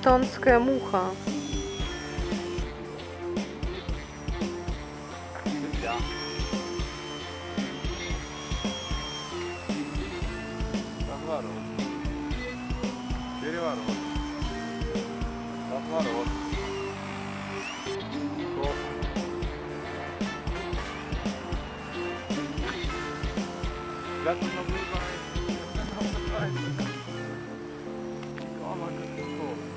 Бостонская муха. Ja. Разворот. Переворот. Разворот. Стоп. Взгляд наблюдает. Камера стоп.